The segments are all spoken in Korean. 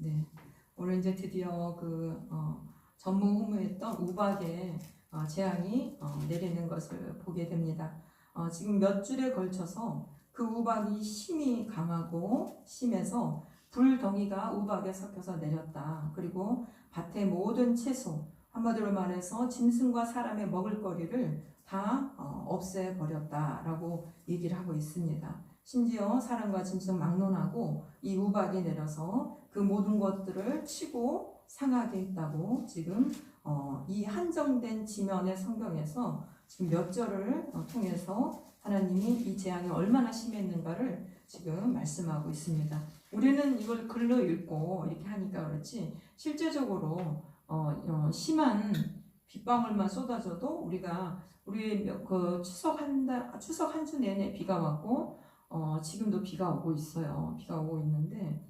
네, 오늘 이제 드디어 전무후무했던 우박의 재앙이 내리는 것을 보게 됩니다. 지금 몇 줄에 걸쳐서 그 우박이 심히 강하고 심해서 불덩이가 우박에 섞여서 내렸다. 그리고 밭의 모든 채소, 한마디로 말해서 짐승과 사람의 먹을거리를 다 없애버렸다라고 얘기를 하고 있습니다. 심지어 사람과 짐승 막론하고 이 우박이 내려서 그 모든 것들을 치고 상하게 했다고 지금 이 한정된 지면의 성경에서 지금 몇 절을 통해서 하나님이 이 재앙이 얼마나 심했는가를 지금 말씀하고 있습니다. 우리는 이걸 글로 읽고 이렇게 하니까 그렇지 실제적으로 심한 빗방울만 쏟아져도 우리 그 추석 한 주 내내 비가 왔고 지금도 비가 오고 있어요. 비가 오고 있는데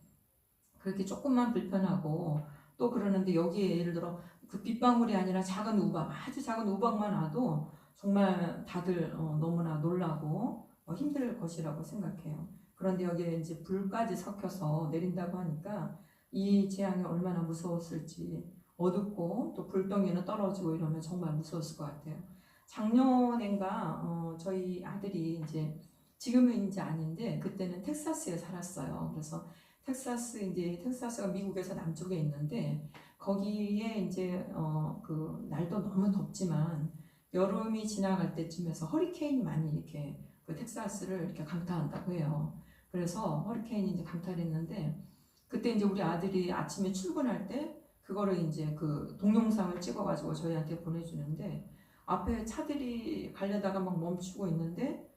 그렇게 조금만 불편하고 또 그러는데 여기에 예를 들어 그 빗방울이 아니라 작은 우박, 아주 작은 우박만 와도 정말 다들 너무나 놀라고 힘들 것이라고 생각해요. 그런데 여기에 이제 불까지 섞여서 내린다고 하니까 이 재앙이 얼마나 무서웠을지, 어둡고 또 불덩이는 떨어지고 이러면 정말 무서웠을 것 같아요. 작년인가 저희 아들이 이제 지금은 이제 아닌데 그때는 텍사스에 살았어요. 그래서 텍사스가 미국에서 남쪽에 있는데 거기에 이제 그 날도 너무 덥지만 여름이 지나갈 때쯤에서 허리케인이 많이 이렇게 그 텍사스를 이렇게 강타한다고 해요. 그래서 허리케인이 이제 강타를 했는데 그때 이제 우리 아들이 아침에 출근할 때 그거를 이제 그 동영상을 찍어가지고 저희한테 보내주는데 앞에 차들이 가려다가 막 멈추고 있는데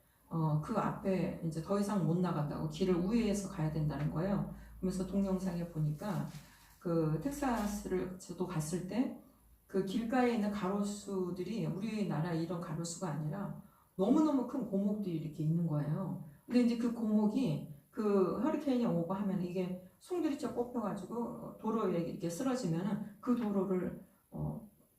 그 앞에 이제 더 이상 못 나간다고 길을 우회해서 가야 된다는 거예요. 그러면서 동영상에 보니까 그 텍사스를 저도 갔을 때 그 길가에 있는 가로수들이 우리나라 이런 가로수가 아니라 너무너무 큰 고목들이 이렇게 있는 거예요. 근데 이제 그 고목이 그 허리케인이 오고 하면 이게 송두리째 뽑혀가지고 도로에 이렇게 쓰러지면은 그 도로를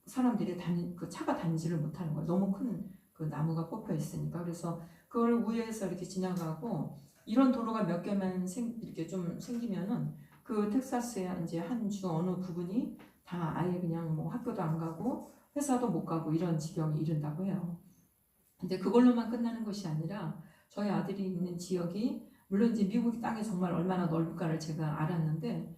사람들이 그 차가 다니지를 못하는 거예요. 너무 큰 그 나무가 뽑혀 있으니까. 그래서 그걸 우회해서 이렇게 지나가고 이런 도로가 몇 개만 이렇게 좀 생기면은 그 텍사스의 이제 한 주 어느 부분이 다 아예 그냥 뭐 학교도 안 가고 회사도 못 가고 이런 지경이 이른다고 해요. 근데 그걸로만 끝나는 것이 아니라 저희 아들이 있는 지역이 물론 이제 미국 땅이 정말 얼마나 넓을까를 제가 알았는데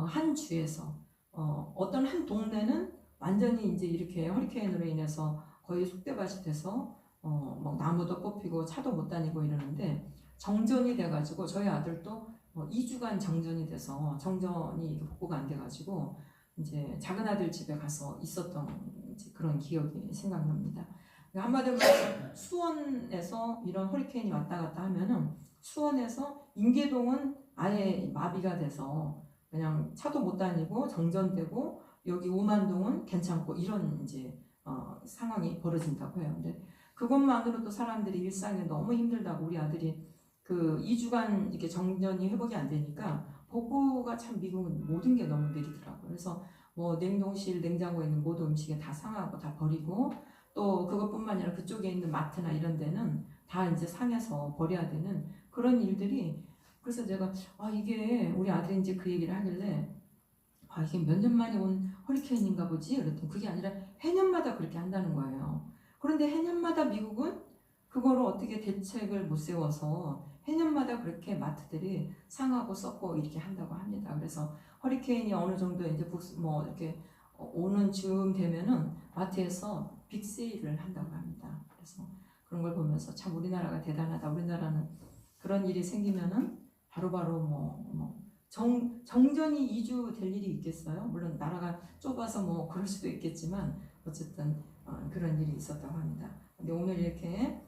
한 주에서 어떤 한 동네는 완전히 이제 이렇게 허리케인으로 인해서 거의 쑥대밭이 돼서 막 나무도 뽑히고 차도 못 다니고 이러는데 정전이 돼가지고 저희 아들도 2주간 정전이 돼서 정전이 복구가 안 돼가지고 이제 작은 아들 집에 가서 있었던 그런 기억이 생각납니다. 한마디로 말해서 수원에서 이런 허리케인이 왔다 갔다 하면은 수원에서 인계동은 아예 마비가 돼서 그냥 차도 못 다니고 정전되고 여기 우만동은 괜찮고 이런 이제 상황이 벌어진다고 해요. 근데 그것만으로도 사람들이 일상에 너무 힘들다고 우리 아들이 그 2주간 이렇게 정전이 회복이 안 되니까 복구가 참 미국은 모든 게 너무 느리더라고요. 그래서 뭐 냉동실, 냉장고에 있는 모든 음식이 다 상하고 다 버리고 또 그것뿐만 아니라 그쪽에 있는 마트나 이런 데는 다 이제 상해서 버려야 되는 그런 일들이 그래서 제가 이게 우리 아들이 이제 그 얘기를 하길래 이게 몇 년 만에 온 허리케인인가 보지? 그랬더니 그게 아니라 해년마다 그렇게 한다는 거예요. 그런데 해년마다 미국은 그거를 어떻게 대책을 못 세워서 해년마다 그렇게 마트들이 상하고 썩고 이렇게 한다고 합니다. 그래서 허리케인이 어느 정도 이제 뭐 이렇게 오는 즈음 되면은 마트에서 빅세일을 한다고 합니다. 그래서 그런 걸 보면서 참 우리나라가 대단하다. 우리나라는 그런 일이 생기면은 바로바로 정전이 2주 될 일이 있겠어요? 물론 나라가 좁아서 뭐 그럴 수도 있겠지만 어쨌든 그런 일이 있었다고 합니다. 근데 오늘 이렇게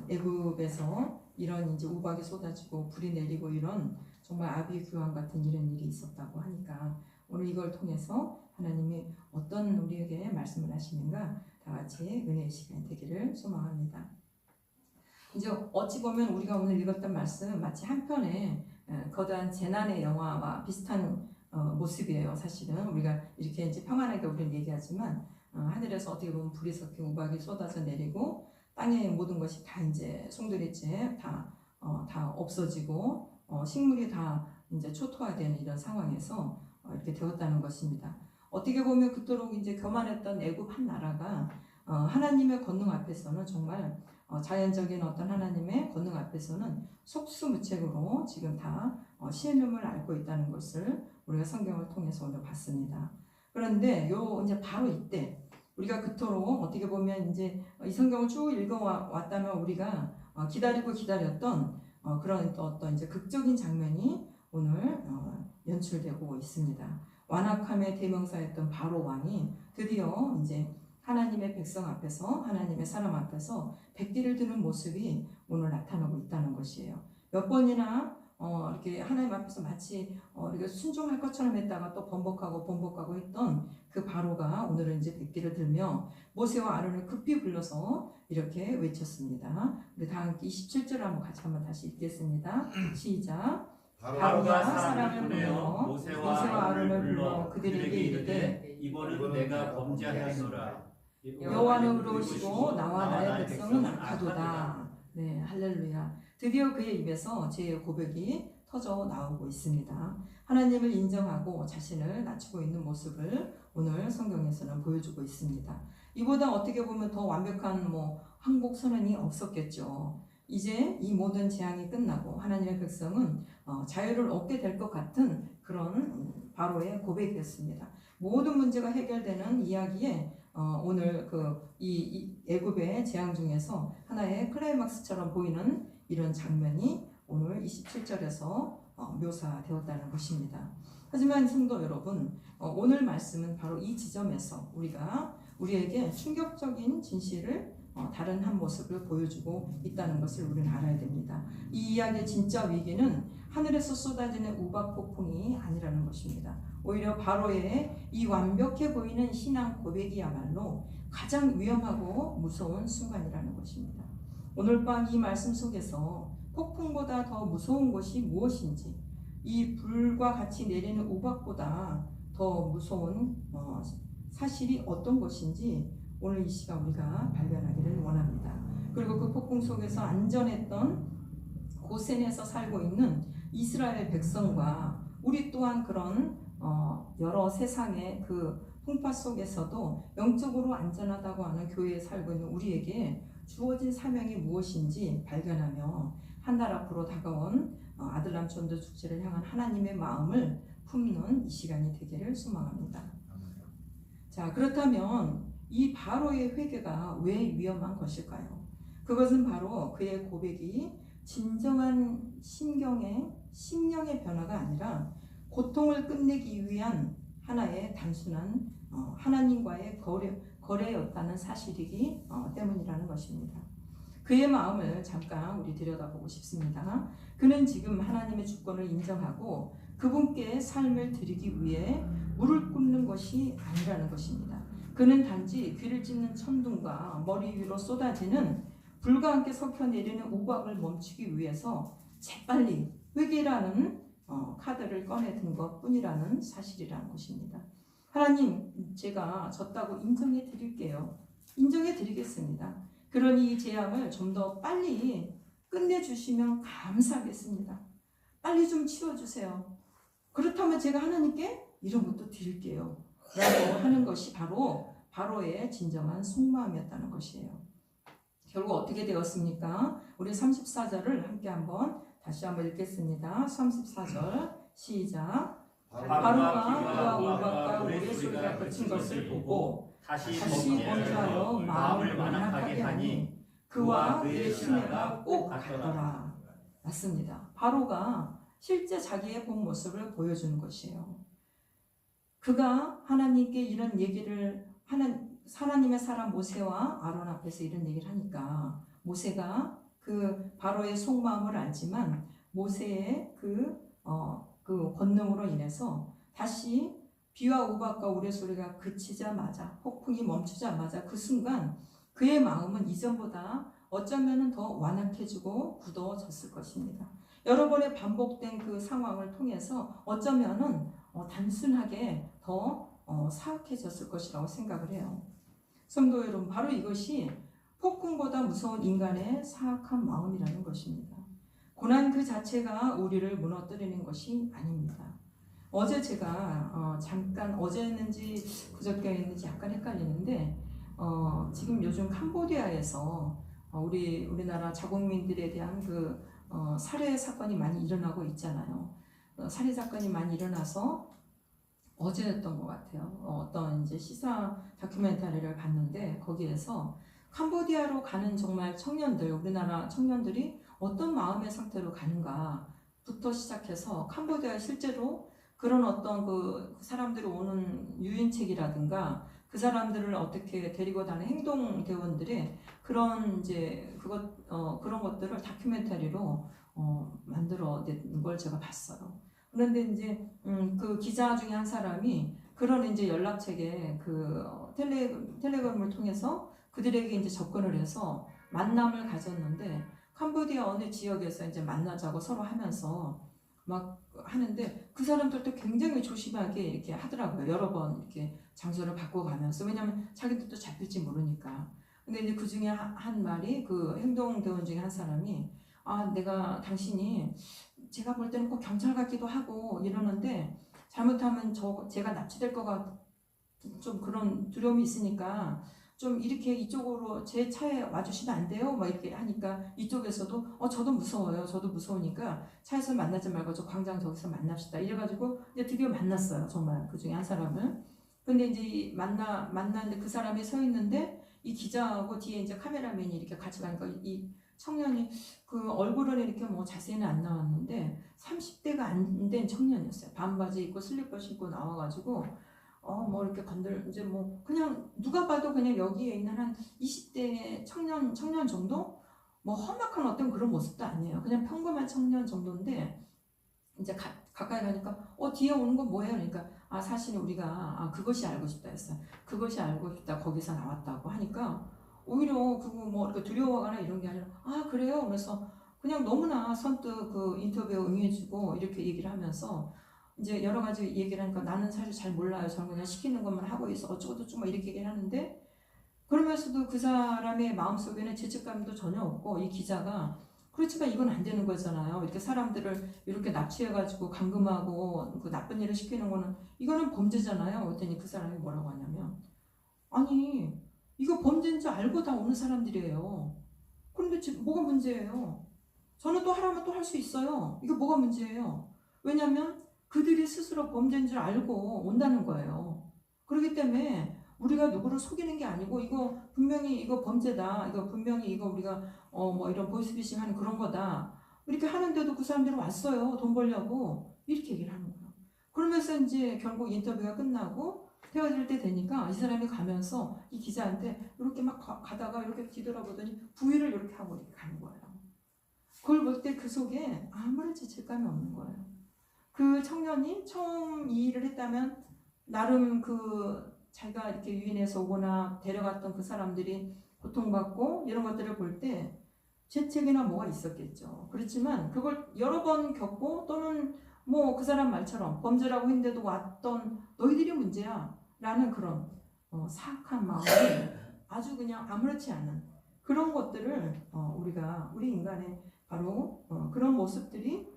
애굽에서 이런 이제 우박이 쏟아지고 불이 내리고 이런 정말 아비규환 같은 이런 일이 있었다고 하니까 오늘 이걸 통해서 하나님이 어떤 우리에게 말씀을 하시는가 다 같이 은혜의 시간이 되기를 소망합니다. 이제 어찌 보면 우리가 오늘 읽었던 말씀 마치 한 편의 거대한 재난의 영화와 비슷한 모습이에요. 사실은 우리가 이렇게 이제 평안하게 우리는 얘기하지만 하늘에서 어떻게 보면 불이 섞인 우박이 쏟아져 내리고 땅의 모든 것이 다 이제 송두리째 다 없어지고 식물이 다 이제 초토화되는 이런 상황에서 이렇게 되었다는 것입니다. 어떻게 보면 그토록 이제 교만했던 애굽 한 나라가 하나님의 권능 앞에서는 정말 자연적인 어떤 하나님의 권능 앞에서는 속수무책으로 지금 다 신음을 앓고 있다는 것을 우리가 성경을 통해서 오늘 봤습니다. 그런데 이제 바로 이때 우리가 그토록 어떻게 보면 이제 이 성경을 쭉 읽어왔다면 우리가 기다리고 기다렸던 그런 어떤 이제 극적인 장면이 오늘 연출되고 있습니다. 완악함의 대명사였던 바로 왕이 드디어 이제 하나님의 백성 앞에서 하나님의 사람 앞에서 백기를 드는 모습이 오늘 나타나고 있다는 것이에요. 몇 번이나 이렇게 하나님 앞에서 마치 이렇게 순종할 것처럼 했다가 또 번복하고 했던 그 바로가 오늘은 이제 백기를 들며 모세와 아론을 급히 불러서 이렇게 외쳤습니다. 우리 다 함께 27절 한번 다시 읽겠습니다. 시작. 바로가 사람을 보내어 모세와 아론을 불러 그들에게 이르되 이번은 내가 범죄하였노라. 여호와는 의로우시고 나와 나의 백성은 악하도다. 네, 할렐루야. 드디어 그의 입에서 제 고백이 터져 나오고 있습니다. 하나님을 인정하고 자신을 낮추고 있는 모습을 오늘 성경에서는 보여주고 있습니다. 이보다 어떻게 보면 더 완벽한 항복 선언이 없었겠죠. 이제 이 모든 재앙이 끝나고 하나님의 백성은 자유를 얻게 될 것 같은 그런 바로의 고백이었습니다. 모든 문제가 해결되는 이야기에 오늘 이 애굽의 재앙 중에서 하나의 클라이막스처럼 보이는 이런 장면이 오늘 27절에서 묘사되었다는 것입니다. 하지만 성도 여러분, 오늘 말씀은 바로 이 지점에서 우리에게 충격적인 진실을 다른 한 모습을 보여주고 있다는 것을 우리는 알아야 됩니다. 이 이야기의 진짜 위기는 하늘에서 쏟아지는 우박폭풍이 아니라는 것입니다. 오히려 바로의 이 완벽해 보이는 신앙 고백이야말로 가장 위험하고 무서운 순간이라는 것입니다. 오늘 밤 이 말씀 속에서 폭풍보다 더 무서운 것이 무엇인지, 이 불과 같이 내리는 우박보다 더 무서운 사실이 어떤 것인지 오늘 이 시간 우리가 발견하기를 원합니다. 그리고 그 폭풍 속에서 안전했던 고센에서 살고 있는 이스라엘 백성과 우리 또한 그런 여러 세상의 그 풍파 속에서도 영적으로 안전하다고 하는 교회에 살고 있는 우리에게 주어진 사명이 무엇인지 발견하며 한 달 앞으로 다가온 아들람 전도 축제를 향한 하나님의 마음을 품는 이 시간이 되기를 소망합니다. 자, 그렇다면 이 바로의 회개가 왜 위험한 것일까요? 그것은 바로 그의 고백이 진정한 심령의 변화가 아니라 고통을 끝내기 위한 하나의 단순한 하나님과의 거래였다는 사실이기 때문이라는 것입니다. 그의 마음을 잠깐 우리 들여다보고 싶습니다. 그는 지금 하나님의 주권을 인정하고 그분께 삶을 드리기 위해 물을 꿇는 것이 아니라는 것입니다. 그는 단지 귀를 찢는 천둥과 머리 위로 쏟아지는 불과 함께 섞여 내리는 우박을 멈추기 위해서 재빨리 회개라는 카드를 꺼내든 것뿐이라는 사실이라는 것입니다. 하나님, 제가 졌다고 인정해 드릴게요. 인정해 드리겠습니다. 그러니 이 재앙을 좀 더 빨리 끝내주시면 감사하겠습니다. 빨리 좀 치워주세요. 그렇다면 제가 하나님께 이런 것도 드릴게요. 라고 하는 것이 바로의 진정한 속마음이었다는 것이에요. 결국 어떻게 되었습니까? 우리 34절을 다시 한번 읽겠습니다. 34절 시작. 바로가 그와 울박과 우레 소리가 그친 것을 보고 다시 범죄하여 마음을 완악하게 하니 그와 그의 시내가 꼭 같더라. 맞습니다. 바로가 실제 자기의 본 모습을 보여주는 것이에요. 그가 하나님께 이런 얘기를 하나님의 사람 모세와 아론 앞에서 이런 얘기를 하니까 모세가 그 바로의 속마음을 알지만 모세의 그 권능으로 인해서 다시 비와 우박과 우레소리가 그치자마자 폭풍이 멈추자마자 그 순간 그의 마음은 이전보다 어쩌면 더 완악해지고 굳어졌을 것입니다. 여러 번의 반복된 그 상황을 통해서 어쩌면 단순하게 더 사악해졌을 것이라고 생각을 해요. 성도 여러분, 바로 이것이 폭풍보다 무서운 인간의 사악한 마음이라는 것입니다. 고난 그 자체가 우리를 무너뜨리는 것이 아닙니다. 어제 제가 잠깐 어제였는지 그저께였는지 약간 헷갈리는데 지금 요즘 캄보디아에서 우리나라 자국민들에 대한 살해 사건이 많이 일어나고 있잖아요. 살해 사건이 많이 일어나서 어제였던 것 같아요. 어떤 이제 시사 다큐멘터리를 봤는데 거기에서 캄보디아로 가는 정말 청년들, 우리나라 청년들이 어떤 마음의 상태로 가는가부터 시작해서 캄보디아에 실제로 그런 어떤 그 사람들이 오는 유인책이라든가 그 사람들을 어떻게 데리고 다니는 행동 대원들의 그런 이제 그런 것들을 다큐멘터리로 만들어낸 걸 제가 봤어요. 그런데 이제 그 기자 중에 한 사람이 그런 이제 연락책에 텔레그램을 통해서 그들에게 이제 접근을 해서 만남을 가졌는데 캄보디아 어느 지역에서 이제 만나자고 서로 하면서 막 하는데 그 사람들도 굉장히 조심하게 이렇게 하더라고요. 여러 번 이렇게 장소를 바꿔가면서 왜냐하면 자기들도 잡힐지 모르니까. 근데 이제 그 중에 한 말이 그 행동대원 중에 한 사람이 내가 당신이 제가 볼 때는 꼭 경찰 같기도 하고 이러는데 잘못하면 제가 납치될 것 같은 좀 그런 두려움이 있으니까 좀 이렇게 이쪽으로 제 차에 와주시면 안 돼요? 막 이렇게 하니까 이쪽에서도 저도 무서워요. 저도 무서우니까 차에서 만나지 말고 저 광장 저기서 만납시다. 이래가지고 이제 드디어 만났어요. 정말 그 중에 한 사람을. 근데 이제 만났는데 그 사람이 서 있는데 이 기자하고 뒤에 이제 카메라맨이 이렇게 같이 가니까 이 청년이 그 얼굴은 이렇게 뭐 자세히는 안 나왔는데 30대가 안 된 청년이었어요. 반바지 입고 슬리퍼 신고 나와가지고 뭐 이렇게 이제 뭐 그냥 누가 봐도 그냥 여기에 있는 한 20대 청년 정도? 뭐 험악한 어떤 그런 모습도 아니에요. 그냥 평범한 청년 정도인데 이제 가까이 가니까 뒤에 오는 건 뭐예요? 그러니까 사실 우리가 그것이 알고 싶다 했어요. 그것이 알고 싶다 거기서 나왔다고 하니까 오히려 그거 뭐 이렇게 두려워하거나 이런 게 아니라 그래요? 그래서 그냥 너무나 선뜻 그 인터뷰에 응해주고 이렇게 얘기를 하면서 이제 여러 가지 얘기를 하니까 나는 사실 잘 몰라요. 저는 그냥 시키는 것만 하고 있어. 어쩌고저쩌고 막 이렇게 얘기를 하는데 그러면서도 그 사람의 마음속에는 죄책감도 전혀 없고 이 기자가 그렇지만 이건 안 되는 거잖아요. 이렇게 사람들을 이렇게 납치해가지고 감금하고 그 나쁜 일을 시키는 거는 이거는 범죄잖아요. 그랬더니 그 사람이 뭐라고 하냐면 아니 이거 범죄인 줄 알고 다 오는 사람들이에요. 그런데 지금 뭐가 문제예요? 저는 또 하라면 또 할 수 있어요. 이거 뭐가 문제예요? 왜냐하면 그들이 스스로 범죄인 줄 알고 온다는 거예요. 그렇기 때문에 우리가 누구를 속이는 게 아니고 이거 분명히 이거 범죄다. 이거 분명히 이거 우리가 뭐 이런 보이스피싱 하는 그런 거다. 이렇게 하는데도 그 사람들이 왔어요. 돈 벌려고. 이렇게 얘기를 하는 거예요. 그러면서 이제 결국 인터뷰가 끝나고 헤어질 때 되니까 이 사람이 가면서 이 기자한테 이렇게 막 가다가 이렇게 뒤돌아보더니 부위를 이렇게 하고 이렇게 가는 거예요. 그걸 볼 때 그 속에 아무런 죄책감이 없는 거예요. 그 청년이 처음 이 일을 했다면 나름 자기가 이렇게 유인해서 오거나 데려갔던 그 사람들이 고통받고 이런 것들을 볼 때 죄책이나 뭐가 있었겠죠. 그렇지만 그걸 여러 번 겪고 또는 뭐 그 사람 말처럼 범죄라고 했는데도 왔던 너희들이 문제야 라는 그런 사악한 마음이 아주 그냥 아무렇지 않은 그런 것들을 우리 인간의 바로 그런 모습들이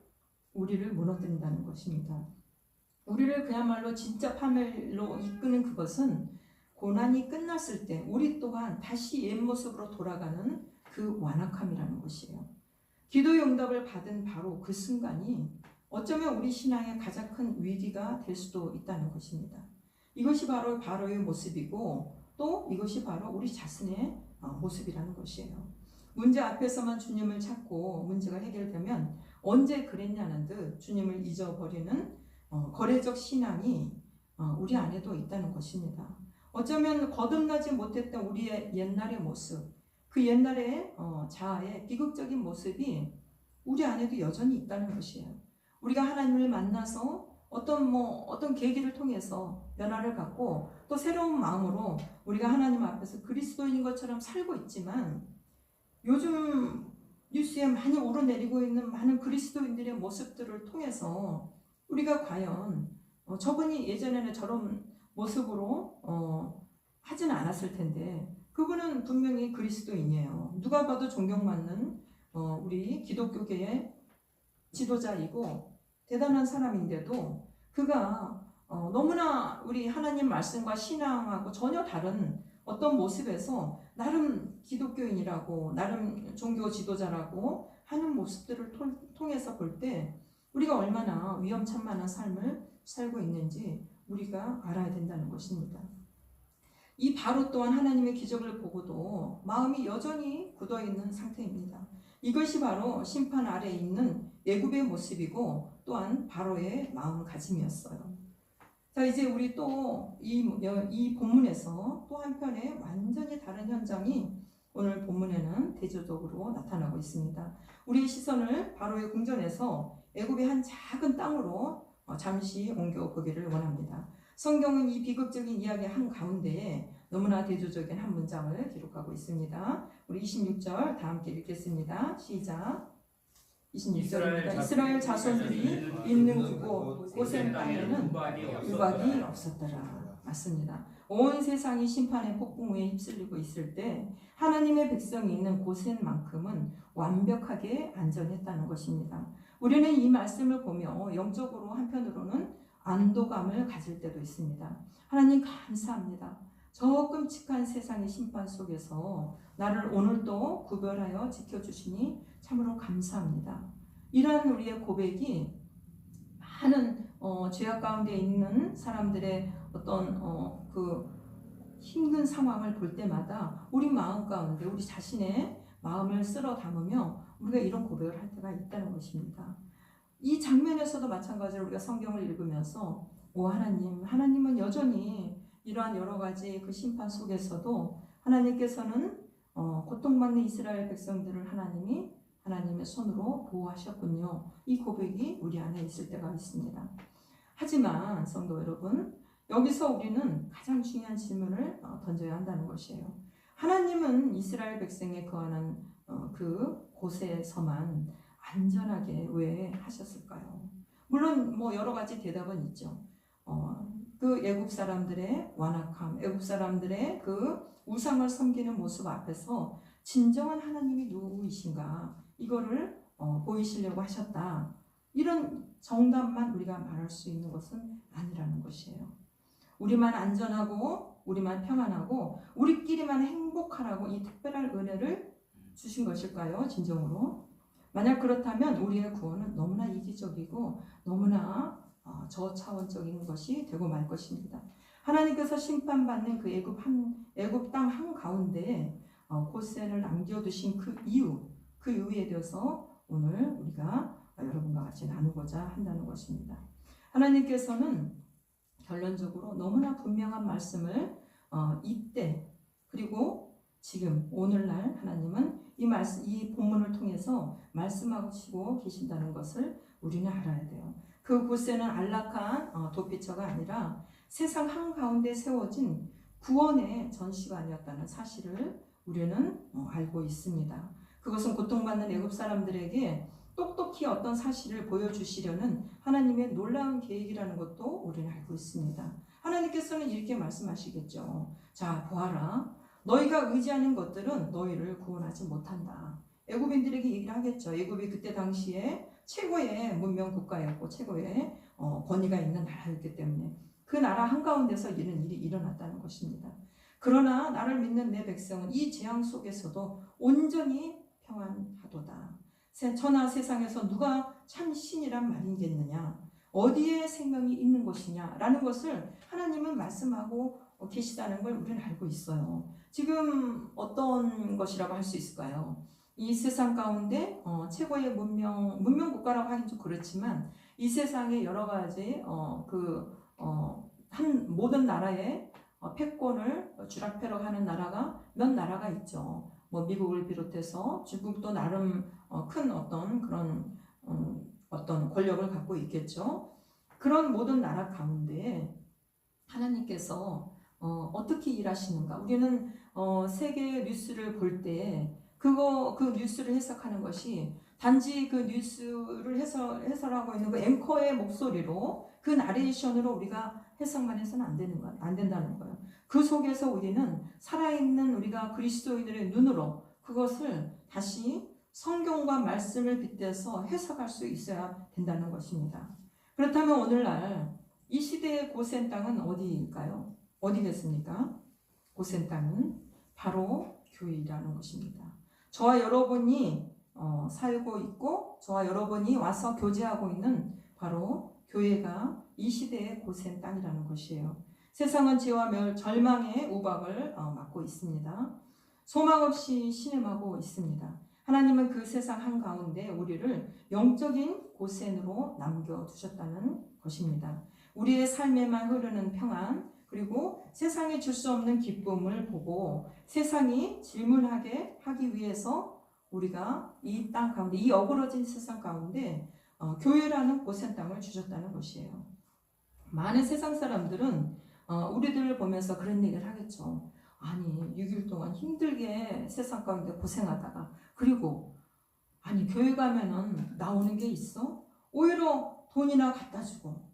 우리를 무너뜨린다는 것입니다. 우리를 그야말로 진짜 파멸로 이끄는 그것은 고난이 끝났을 때 우리 또한 다시 옛 모습으로 돌아가는 그 완악함이라는 것이에요. 기도의 응답을 받은 바로 그 순간이 어쩌면 우리 신앙의 가장 큰 위기가 될 수도 있다는 것입니다. 이것이 바로 바로의 모습이고 또 이것이 바로 우리 자신의 모습이라는 것이에요. 문제 앞에서만 주님을 찾고 문제가 해결되면 언제 그랬냐는 듯 주님을 잊어버리는 거래적 신앙이 우리 안에도 있다는 것입니다. 어쩌면 거듭나지 못했던 우리의 옛날의 모습, 그 옛날의 자아의 비극적인 모습이 우리 안에도 여전히 있다는 것이에요. 우리가 하나님을 만나서 어떤 계기를 통해서 변화를 갖고 또 새로운 마음으로 우리가 하나님 앞에서 그리스도인인 것처럼 살고 있지만 요즘 뉴스에 많이 오르내리고 있는 많은 그리스도인들의 모습들을 통해서 우리가 과연 저분이 예전에는 저런 모습으로 하지는 않았을 텐데 그분은 분명히 그리스도인이에요. 누가 봐도 존경받는 우리 기독교계의 지도자이고 대단한 사람인데도 그가 너무나 우리 하나님 말씀과 신앙하고 전혀 다른 어떤 모습에서 나름 기독교인이라고 나름 종교 지도자라고 하는 모습들을 통해서 볼 때 우리가 얼마나 위험천만한 삶을 살고 있는지 우리가 알아야 된다는 것입니다. 이 바로 또한 하나님의 기적을 보고도 마음이 여전히 굳어있는 상태입니다. 이것이 바로 심판 아래에 있는 애굽의 모습이고 또한 바로의 마음가짐이었어요. 자, 이제 우리 또 이 본문에서 또 한편의 완전히 다른 현장이 오늘 본문에는 대조적으로 나타나고 있습니다. 우리의 시선을 바로의 궁전에서 애굽의 한 작은 땅으로 잠시 옮겨보기를 원합니다. 성경은 이 비극적인 이야기 한가운데에 너무나 대조적인 한 문장을 기록하고 있습니다. 우리 26절 다 함께 읽겠습니다. 시작. 26절입니다. 이스라엘 자손들이 있는 그곳 고센 땅에는 유박이 없었더라. 맞습니다. 온 세상이 심판의 폭풍우에 휩쓸리고 있을 때 하나님의 백성이 있는 고센만큼은 완벽하게 안전했다는 것입니다. 우리는 이 말씀을 보며 영적으로 한편으로는 안도감을 가질 때도 있습니다. 하나님 감사합니다. 저 끔찍한 세상의 심판 속에서 나를 오늘도 구별하여 지켜주시니 참으로 감사합니다. 이러한 우리의 고백이 많은 죄악 가운데 있는 사람들의 어떤 그 힘든 상황을 볼 때마다 우리 마음 가운데 우리 자신의 마음을 쓸어 담으며 우리가 이런 고백을 할 때가 있다는 것입니다. 이 장면에서도 마찬가지로 우리가 성경을 읽으면서 오 하나님, 하나님은 여전히 이러한 여러 가지 그 심판 속에서도 하나님께서는 고통받는 이스라엘 백성들을 하나님의 손으로 보호하셨군요. 이 고백이 우리 안에 있을 때가 있습니다. 하지만 성도 여러분, 여기서 우리는 가장 중요한 질문을 던져야 한다는 것이에요. 하나님은 이스라엘 백성에 거하는 그 곳에서만 안전하게 왜 하셨을까요? 물론 뭐 여러 가지 대답은 있죠. 그 애굽 사람들의 완악함, 애굽 사람들의 그 우상을 섬기는 모습 앞에서 진정한 하나님이 누구이신가 이거를 보이시려고 하셨다. 이런 정답만 우리가 말할 수 있는 것은 아니라는 것이에요. 우리만 안전하고 우리만 평안하고 우리끼리만 행복하라고 이 특별한 은혜를 주신 것일까요? 진정으로. 만약 그렇다면 우리의 구원은 너무나 이기적이고 너무나 저차원적인 것이 되고 말 것입니다. 하나님께서 심판받는 그 애굽 땅 한가운데에 고센을 남겨두신 그 이유에 대해서 오늘 우리가 여러분과 같이 나누고자 한다는 것입니다. 하나님께서는 결론적으로 너무나 분명한 말씀을 이때 그리고 지금 오늘날 하나님은 이 본문을 통해서 말씀하시고 계신다는 것을 우리는 알아야 돼요. 그 고센은 안락한 도피처가 아니라 세상 한가운데 세워진 구원의 전시관이었다는 사실을 우리는 알고 있습니다. 그것은 고통받는 애굽 사람들에게 똑똑히 어떤 사실을 보여주시려는 하나님의 놀라운 계획이라는 것도 우리는 알고 있습니다. 하나님께서는 이렇게 말씀하시겠죠. 자, 보아라. 너희가 의지하는 것들은 너희를 구원하지 못한다. 애굽인들에게 얘기를 하겠죠. 애굽이 그때 당시에 최고의 문명 국가였고 최고의 권위가 있는 나라였기 때문에 그 나라 한가운데서 이런 일이 일어났다는 것입니다. 그러나 나를 믿는 내 백성은 이 재앙 속에서도 온전히 평안하도다. 천하 세상에서 누가 참 신이란 말이겠느냐? 어디에 생명이 있는 것이냐? 라는 것을 하나님은 말씀하고 계시다는 걸 우리는 알고 있어요. 지금 어떤 것이라고 할 수 있을까요? 이 세상 가운데 최고의 문명 국가라고 하긴 좀 그렇지만 이 세상에 여러 가지 한 모든 나라의 패권을 쥐락펴락 하는 나라가 몇 나라가 있죠. 뭐 미국을 비롯해서 중국도 나름 큰 어떤 그런 어떤 권력을 갖고 있겠죠. 그런 모든 나라 가운데 하나님께서 어떻게 일하시는가? 우리는 세계 뉴스를 볼 때 그 뉴스를 해석하는 것이 단지 그 뉴스를 해설하고 있는 그 앵커의 목소리로 그 나레이션으로 우리가 해석만 해서는 안 된다는 거예요. 그 속에서 우리는 살아있는 우리가 그리스도인들의 눈으로 그것을 다시 성경과 말씀을 빗대서 해석할 수 있어야 된다는 것입니다. 그렇다면 오늘날 이 시대의 고센 땅은 어디일까요? 어디겠습니까? 고센 땅은 바로 교회라는 것입니다. 저와 여러분이 살고 있고 저와 여러분이 와서 교제하고 있는 바로 교회가 이 시대의 고센 땅이라는 것이에요. 세상은 죄와 절망의 우박을 맞고 있습니다. 소망 없이 신음하고 있습니다. 하나님은 그 세상 한가운데 우리를 영적인 고센으로 남겨두셨다는 것입니다. 우리의 삶에만 흐르는 평안, 그리고 세상에 줄 수 없는 기쁨을 보고 세상이 질문하게 하기 위해서 우리가 이 땅 가운데, 이 어그러진 세상 가운데 교회라는 고센 땅을 주셨다는 것이에요. 많은 세상 사람들은 우리들을 보면서 그런 얘기를 하겠죠. 아니 6일 동안 힘들게 세상 가운데 고생하다가 그리고 아니 교회 가면은 나오는 게 있어? 오히려 돈이나 갖다 주고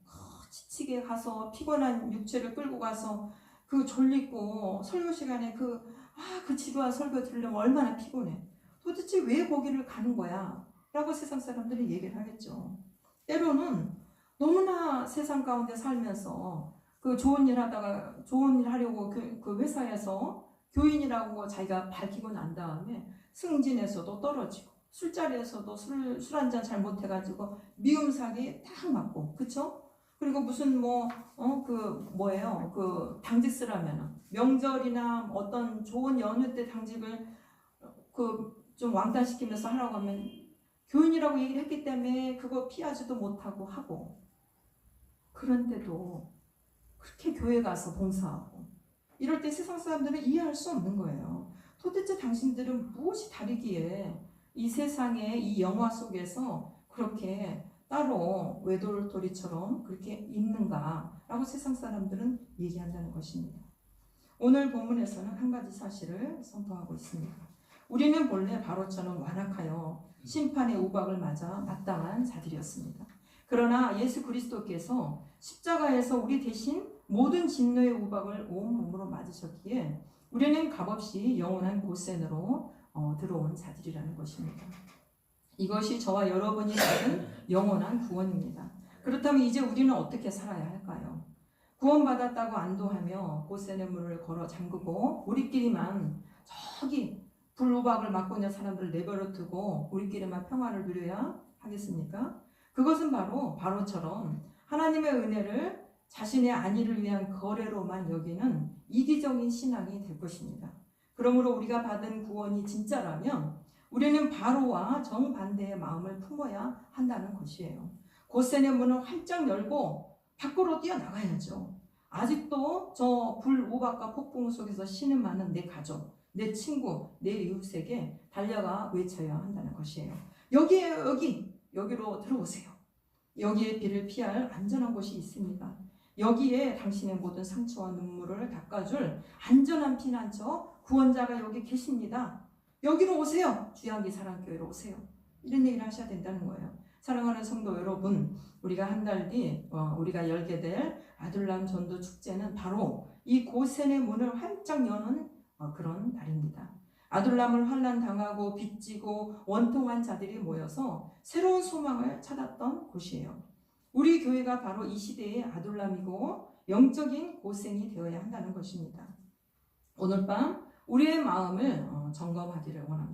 지치게 가서 피곤한 육체를 끌고 가서 그 졸리고 설교 시간에 그 지루한 설교 들으려면 얼마나 피곤해. 도대체 왜 거기를 가는 거야? 라고 세상 사람들이 얘기를 하겠죠. 때로는 너무나 세상 가운데 살면서 그 좋은 일 하다가 좋은 일 하려고 그 회사에서 교인이라고 자기가 밝히고 난 다음에 승진에서도 떨어지고 술자리에서도 술 한 잔 잘못해가지고 미움 사기 딱 맞고, 그쵸? 그리고 무슨 그 당직 쓰라면 명절이나 어떤 좋은 연휴 때 당직을 좀 왕따시키면서 하라고 하면 교인이라고 얘기를 했기 때문에 그거 피하지도 못하고 하고, 그런데도 그렇게 교회 가서 봉사하고 이럴 때 세상 사람들은 이해할 수 없는 거예요. 도대체 당신들은 무엇이 다르기에 이 세상의 이 영화 속에서 그렇게 따로 외돌토리처럼 그렇게 있는가라고 세상 사람들은 얘기한다는 것입니다. 오늘 본문에서는 한 가지 사실을 선포하고 있습니다. 우리는 본래 바로처럼 완악하여 심판의 우박을 맞아 마땅한 자들이었습니다. 그러나 예수 그리스도께서 십자가에서 우리 대신 모든 진노의 우박을 온 몸으로 맞으셨기에 우리는 값없이 영원한 고센으로 들어온 자들이라는 것입니다. 이것이 저와 여러분이 받은 영원한 구원입니다. 그렇다면 이제 우리는 어떻게 살아야 할까요? 구원받았다고 안도하며 고센의 문을 걸어 잠그고 우리끼리만 저기 불우박을 맞고 있는 사람들을 내버려 두고 우리끼리만 평화를 누려야 하겠습니까? 그것은 바로처럼 하나님의 은혜를 자신의 안위를 위한 거래로만 여기는 이기적인 신앙이 될 것입니다. 그러므로 우리가 받은 구원이 진짜라면 우리는 바로와 정반대의 마음을 품어야 한다는 것이에요. 고센의 문을 활짝 열고 밖으로 뛰어나가야죠. 아직도 저 불우박과 폭풍 속에서 신음하는 내 가족, 내 친구, 내 이웃에게 달려가 외쳐야 한다는 것이에요. 여기로 들어오세요. 여기에 비를 피할 안전한 곳이 있습니다. 여기에 당신의 모든 상처와 눈물을 닦아줄 안전한 피난처 구원자가 여기 계십니다. 여기로 오세요. 주양기 사랑교회로 오세요. 이런 얘기를 하셔야 된다는 거예요. 사랑하는 성도 여러분, 우리가 한 달 뒤 우리가 열게 될 아둘람 전도 축제는 바로 이 고센의 문을 활짝 여는 그런 날입니다. 아둘람을 환난당하고 빚지고 원통한 자들이 모여서 새로운 소망을 찾았던 곳이에요. 우리 교회가 바로 이 시대의 아둘람이고 영적인 고센이 되어야 한다는 것입니다. 오늘 밤 우리의 마음을 점검하기를 원합니다.